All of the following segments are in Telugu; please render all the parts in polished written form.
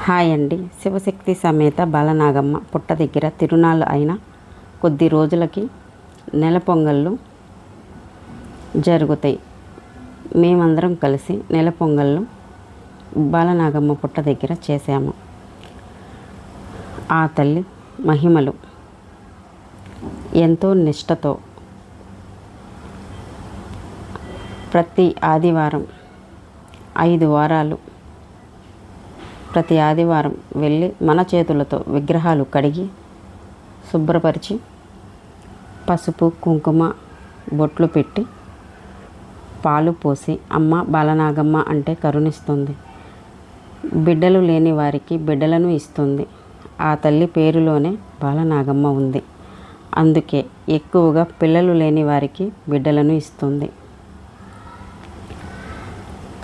హాయ్ అండి. శివశక్తి సమేత బాలనాగమ్మ పుట్ట దగ్గర తిరునాళ్ళు అయిన కొద్ది రోజులకి నెల పొంగళ్ళు జరుగుతాయి. మేమందరం కలిసి నెల పొంగళ్ళు బాలనాగమ్మ పుట్ట దగ్గర చేశాము. ఆ తల్లి మహిమలు ఎంతో నిష్టతో ప్రతి ఆదివారం 5 వారాలు ప్రతి ఆదివారం వెళ్ళి మన చేతులతో విగ్రహాలు కడిగి శుభ్రపరిచి పసుపు కుంకుమ బొట్లు పెట్టి పాలు పోసి అమ్మ బాలనాగమ్మ అంటే కరుణిస్తుంది. బిడ్డలు లేని వారికి బిడ్డలను ఇస్తుంది. ఆ తల్లి పేరులోనే బాలనాగమ్మ ఉంది. అందుకే ఎక్కువగా పిల్లలు లేని వారికి బిడ్డలను ఇస్తుంది.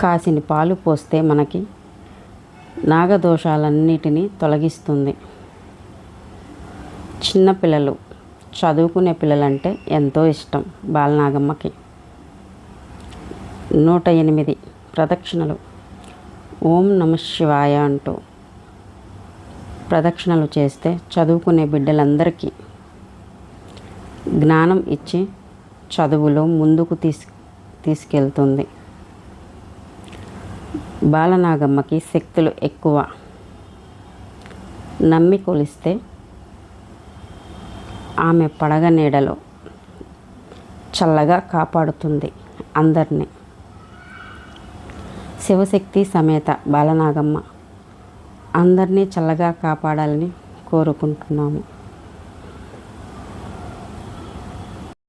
కాసిని పాలు పోస్తే మనకి నాగదోషాలన్నిటినీ తొలగిస్తుంది. చిన్నపిల్లలు చదువుకునే పిల్లలంటే ఎంతో ఇష్టం బాలనాగమ్మకి. 108 ప్రదక్షిణలు ఓం నమః శివాయ అంటూ ప్రదక్షిణలు చేస్తే చదువుకునే బిడ్డలందరికీ జ్ఞానం ఇచ్చి చదువులో ముందుకు తీసుకెళ్తుంది. బాలనాగమ్మకి శక్తులు ఎక్కువ. నమ్మి కొలిస్తే ఆమె పడగ నీడలో చల్లగా కాపాడుతుంది అందరినీ. శివశక్తి సమేత బాలనాగమ్మ అందరినీ చల్లగా కాపాడాలని కోరుకుంటున్నాము.